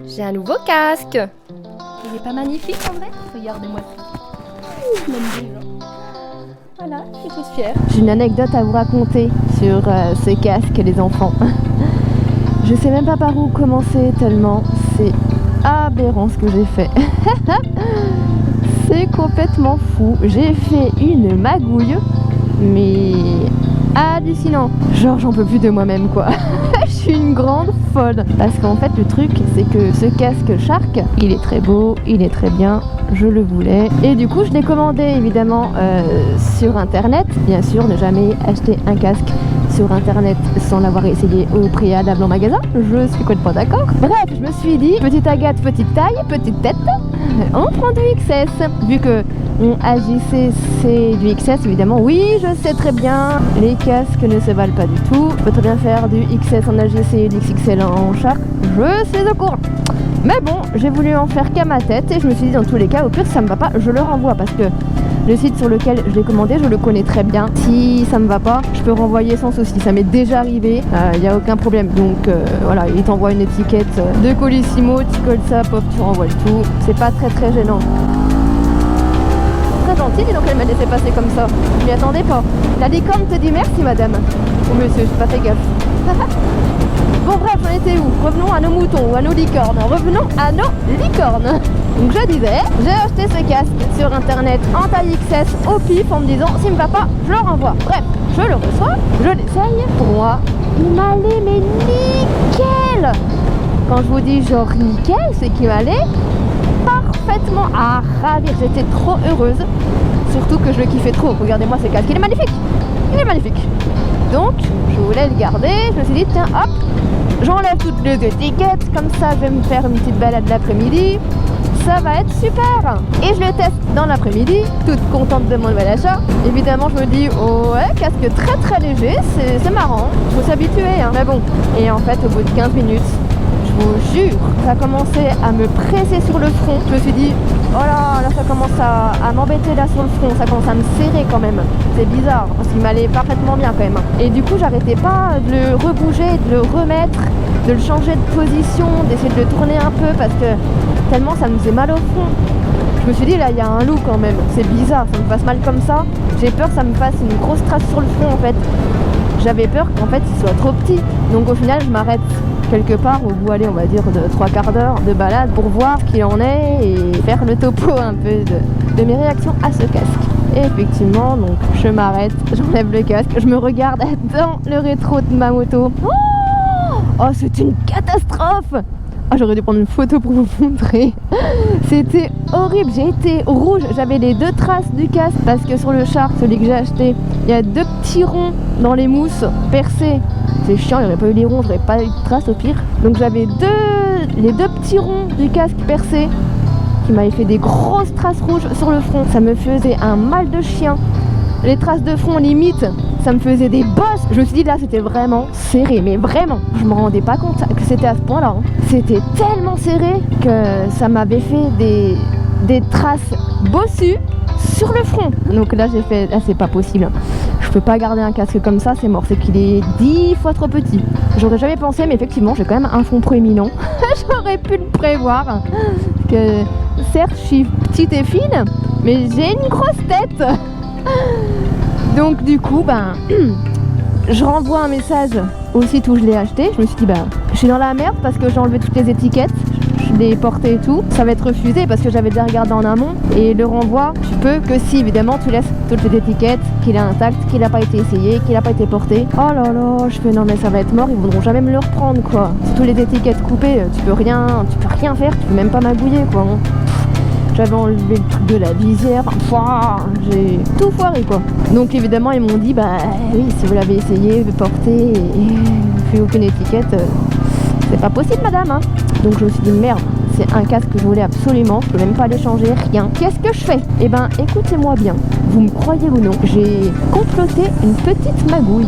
J'ai un nouveau casque. Il est pas magnifique en vrai? Regardez-moi ça. Je l'aime déjà. Voilà, je suis tous fière. J'ai une anecdote à vous raconter sur ce casque, les enfants. Je sais même pas par où commencer tellement c'est aberrant ce que j'ai fait. C'est complètement fou. J'ai fait une magouille, mais hallucinant. Genre j'en peux plus de moi-même quoi. Je suis une grande folle. Parce qu'en fait le truc c'est que ce casque Shark, il est très beau, il est très bien, je le voulais. Et du coup je l'ai commandé évidemment sur internet. Bien sûr, ne jamais acheter un casque sur internet sans l'avoir essayé au préalable en magasin. Je suis complètement d'accord. Bref, je me suis dit, petite Agathe, petite taille, petite tête, on prend du XS. Vu que mon AJC c'est du XS évidemment, oui je sais très bien, les casques ne se valent pas du tout. On peut très bien faire du XS en AJC et du XXL en Shark, je suis au courant. Mais bon, j'ai voulu en faire qu'à ma tête et je me suis dit dans tous les cas, au pire si ça me va pas, je le renvoie parce que le site sur lequel je l'ai commandé, je le connais très bien. Si ça me va pas, je peux renvoyer sans souci. Ça m'est déjà arrivé, il n'y a aucun problème. Donc voilà, il t'envoie une étiquette de Colissimo, tu colles ça, pop, tu renvoies le tout. C'est pas très gênant. Très gentil, dis donc elle m'a laissé passer comme ça. Je m'y attendais pas. La licorne te dit merci madame. Ou monsieur, j'ai pas fait gaffe. Bon bref, on était où? Revenons à nos moutons ou à nos licornes. Revenons à nos licornes. Donc je disais, j'ai acheté ce casque sur internet en taille XS au pif en me disant s'il me va pas, je le renvoie. Bref, je le reçois, je l'essaye. Pour moi, il m'allait mais nickel. Quand je vous dis genre nickel, c'est qu'il m'allait parfaitement à ravir. J'étais trop heureuse. Surtout que je le kiffais trop. Regardez-moi ce casque, il est magnifique. Il est magnifique. Donc, je voulais le garder. Je me suis dit, tiens, hop, j'enlève toutes les étiquettes. Comme ça, je vais me faire une petite balade l'après-midi. Ça va être super. Et je le teste dans l'après-midi, toute contente de mon nouvel achat. Évidemment, je me dis, oh ouais, casque très léger, c'est marrant. Il faut s'habituer, hein. Mais bon. Et en fait, au bout de 15 minutes, je vous jure, ça a commencé à me presser sur le front. Je me suis dit, oh là, ça commence à m'embêter là sur le front, ça commence à me serrer quand même. C'est bizarre, parce qu'il m'allait parfaitement bien quand même. Et du coup, j'arrêtais pas de le rebouger, de le remettre, de le changer de position, d'essayer de le tourner un peu, parce que tellement ça me faisait mal au front. Je me suis dit, là, il y a un loup quand même. C'est bizarre, ça me fasse mal comme ça. J'ai peur que ça me fasse une grosse trace sur le front en fait. J'avais peur qu'en fait, il soit trop petit. Donc au final, je m'arrête quelque part au bout, allez, on va dire de 3/4 d'heure de balade pour voir ce qu'il en est et faire le topo un peu de mes réactions à ce casque. Et effectivement, donc je m'arrête, j'enlève le casque, je me regarde dans le rétro de ma moto. Oh, c'est une catastrophe! Ah, j'aurais dû prendre une photo pour vous montrer. C'était horrible, j'ai été rouge, j'avais les 2 traces du casque parce que sur le Shark, celui que j'ai acheté, il y a 2 petits ronds dans les mousses percés. C'est chiant, il n'y aurait pas eu les ronds, j'aurais pas eu de traces au pire. Donc j'avais les 2 petits ronds du casque percés qui m'avaient fait des grosses traces rouges sur le front. Ça me faisait un mal de chien. Les traces de front limite, ça me faisait des bosses. Je me suis dit là c'était vraiment serré, mais vraiment. Je me rendais pas compte que c'était à ce point là. C'était tellement serré que ça m'avait fait des traces bossues sur le front. Donc là j'ai fait, là c'est pas possible. Je peux pas garder un casque comme ça, c'est mort. C'est qu'il est 10 fois trop petit. J'aurais jamais pensé, mais effectivement j'ai quand même un front proéminent. J'aurais pu le prévoir. Que certes je suis petite et fine, mais j'ai une grosse tête. Donc du coup, je renvoie un message au site où je l'ai acheté. Je me suis dit, je suis dans la merde parce que j'ai enlevé toutes les étiquettes. Je l'ai porté et tout. Ça va être refusé parce que j'avais déjà regardé en amont. Et le renvoi, tu peux que si évidemment tu laisses toutes les étiquettes, qu'il est intact, qu'il n'a pas été essayé, qu'il n'a pas été porté. Oh là là, je fais non mais ça va être mort, ils voudront jamais me le reprendre quoi. Surtout les étiquettes coupées, tu peux rien faire, tu peux même pas magouiller quoi. J'avais enlevé le truc de la visière, j'ai tout foiré quoi. Donc évidemment ils m'ont dit oui si vous l'avez essayé, porté et fait aucune étiquette, c'est pas possible madame hein. Donc je me suis dit merde, c'est un casque que je voulais absolument, je peux même pas l'échanger, rien. Qu'est-ce que je fais? Écoutez-moi bien, vous me croyez ou non, j'ai comploté une petite magouille.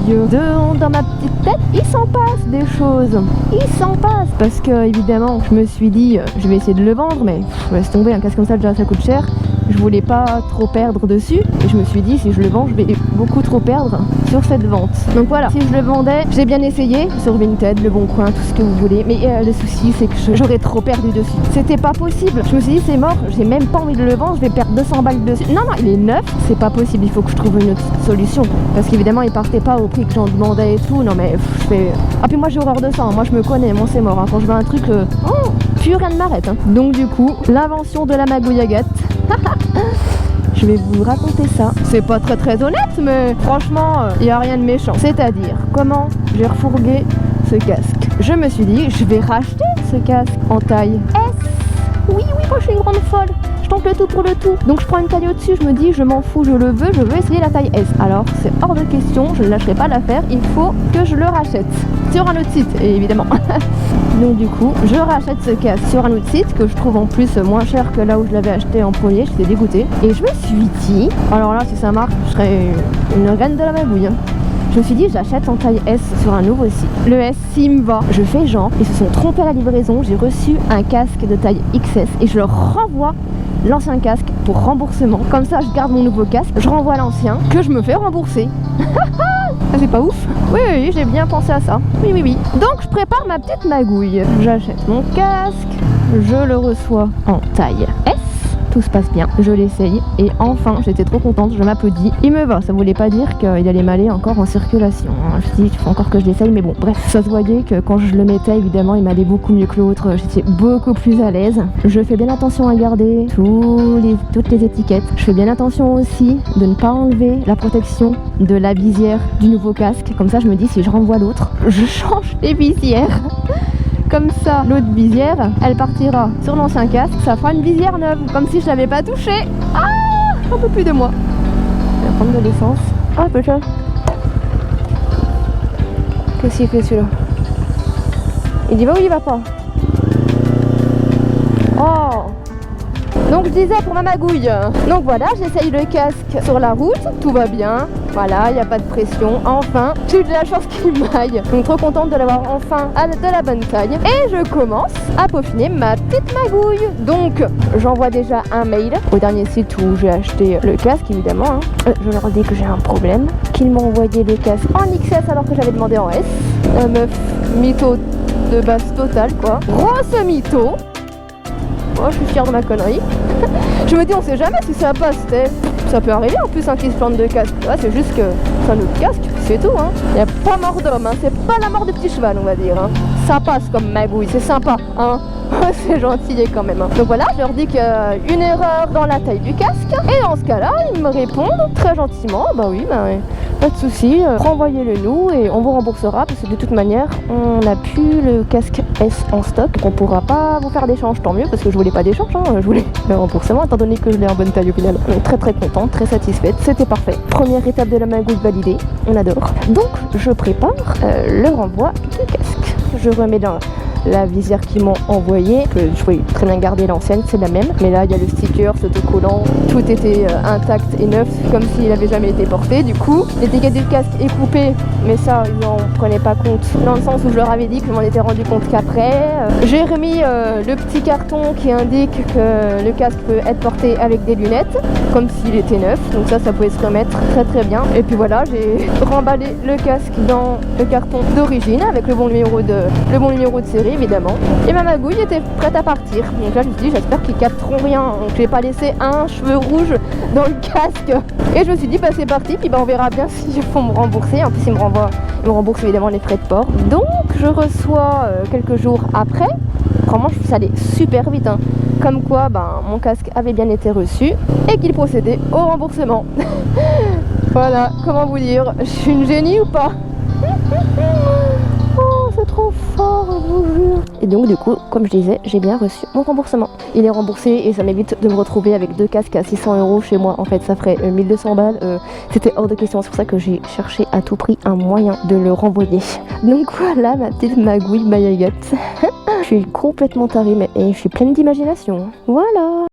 Dans ma petite tête, il s'en passe des choses. Il s'en passe parce que évidemment, je me suis dit, je vais essayer de le vendre, mais laisse tomber, un casque comme ça déjà ça coûte cher. Je Je voulais pas trop perdre dessus et je me suis dit si je le vends je vais beaucoup trop perdre sur cette vente. Donc voilà, si je le vendais, j'ai bien essayé sur Vinted, Le Bon Coin, tout ce que vous voulez, mais le souci c'est que j'aurais trop perdu dessus. C'était pas possible. Je me suis dit c'est mort, j'ai même pas envie de le vendre, je vais perdre 200 balles dessus. Non, il est neuf, c'est pas possible, il faut que je trouve une autre solution. Parce qu'évidemment il partait pas au prix que j'en demandais et tout. Non mais je fais... Ah puis moi j'ai horreur de ça, moi je me connais, moi c'est mort. Quand je veux un truc, plus rien ne m'arrête. Donc du coup, l'invention de la magouille à gâte. Je vais vous raconter ça. C'est pas très honnête, mais franchement, il n'y a rien de méchant. C'est-à-dire, comment j'ai refourgué ce casque. Je me suis dit, je vais racheter ce casque en taille S. Oui, moi je suis une grande folle. Je tente le tout pour le tout. Donc je prends une taille au-dessus, je me dis, je m'en fous, je veux essayer la taille S. Alors, c'est hors de question, je ne lâcherai pas l'affaire, il faut que je le rachète. Sur un autre site, évidemment. Donc du coup, je rachète ce casque sur un autre site que je trouve en plus moins cher que là où je l'avais acheté en premier, j'étais dégoûtée. Et je me suis dit, alors là si ça marche, je serais une reine de la magouille. Je me suis dit, j'achète en taille S sur un nouveau site. Le S, s'il me va, je fais genre, ils se sont trompés à la livraison, j'ai reçu un casque de taille XS et je leur renvoie l'ancien casque pour remboursement. Comme ça, je garde mon nouveau casque, je renvoie l'ancien que je me fais rembourser. C'est pas ouf? Oui, j'ai bien pensé à ça. Oui. Donc, je prépare ma petite magouille. J'achète mon casque, je le reçois en taille S. Tout se passe bien, je l'essaye et enfin j'étais trop contente, je m'applaudis. Il me va, ça voulait pas dire qu'il allait m'aller encore en circulation. Je dis il faut encore que je l'essaye, mais bon bref, ça se voyait que quand je le mettais évidemment il m'allait beaucoup mieux que l'autre, j'étais beaucoup plus à l'aise. Je fais bien attention à garder toutes les étiquettes. Je fais bien attention aussi de ne pas enlever la protection de la visière du nouveau casque. Comme ça je me dis si je renvoie l'autre, je change les visières. Comme ça, l'autre visière, elle partira sur l'ancien casque, ça fera une visière neuve, comme si je l'avais pas touchée. Ah, j'en peux plus de moi. Je vais prendre de l'essence. Ah putain. Qu'est-ce qu'il fait celui-là? Il dit va ou il va pas? Oh. Donc je disais pour ma magouille. Donc voilà, j'essaye le casque sur la route, tout va bien. Voilà, il n'y a pas de pression. Enfin, j'ai eu de la chance qu'il m'aille. Donc trop contente de l'avoir enfin de la bonne taille. Et je commence à peaufiner ma petite magouille. Donc j'envoie déjà un mail au dernier site où j'ai acheté le casque évidemment. Je leur dis que j'ai un problème, qu'ils m'ont envoyé le casque en XS alors que j'avais demandé en S. Meuf, mytho de base totale quoi. Grosse mytho. Moi je suis fière de ma connerie. Je me dis on sait jamais si ça passe, ça peut arriver en plus qu'ils se plante de casque. Ouais, c'est juste que c'est un autre casque, c'est tout hein. Il n'y a pas mort d'homme, c'est pas la mort de petit cheval on va dire hein. Ça passe comme magouille, c'est sympa hein. C'est gentil quand même hein. Donc voilà, je leur dis qu'il y a une erreur dans la taille du casque. Et dans ce cas-là, ils me répondent très gentiment, bah oui, pas de souci, renvoyez-le nous et on vous remboursera parce que de toute manière, on n'a plus le casque S en stock. Donc on pourra pas vous faire d'échange, tant mieux parce que je voulais pas d'échange, hein. Je voulais le remboursement étant donné que je l'ai en bonne taille au final. Donc très contente, très satisfaite, c'était parfait. Première étape de la magouille validée, on adore. Donc je prépare le renvoi du casque. Je remets dans la visière qu'ils m'ont envoyée, que je pouvais très bien garder l'ancienne, c'est la même. Mais là, il y a le sticker, ce autocollant, tout était intact et neuf, comme s'il n'avait jamais été porté. Du coup, l'étiquette du casque est coupée, mais ça, ils n'en prenaient pas compte, dans le sens où je leur avais dit que je m'en étais rendu compte qu'après. J'ai remis le petit carton qui indique que le casque peut être porté avec des lunettes, comme s'il était neuf. Donc ça pouvait se remettre très bien. Et puis voilà, j'ai remballé le casque dans le carton d'origine, avec le bon numéro de série. Évidemment. Et ma magouille était prête à partir. Donc là je me suis dit j'espère qu'ils capteront rien. Donc je vais pas laisser un cheveu rouge dans le casque. Et je me suis dit bah c'est parti, puis on verra bien s'il faut me rembourser. En plus ils me remboursent évidemment les frais de port. Donc je reçois quelques jours après. Vraiment ça allait super vite hein. Comme quoi mon casque avait bien été reçu et qu'il procédait au remboursement. Voilà, comment vous dire, je suis une génie ou pas? C'est trop fort, je vous jure. Et donc du coup, comme je disais, j'ai bien reçu mon remboursement. Il est remboursé et ça m'évite de me retrouver avec deux casques à 600 € chez moi. En fait, ça ferait 1200 balles. C'était hors de question. C'est pour ça que j'ai cherché à tout prix un moyen de le renvoyer. Donc voilà ma petite magouille Mayagate. Je suis complètement tarée, mais je suis pleine d'imagination. Voilà.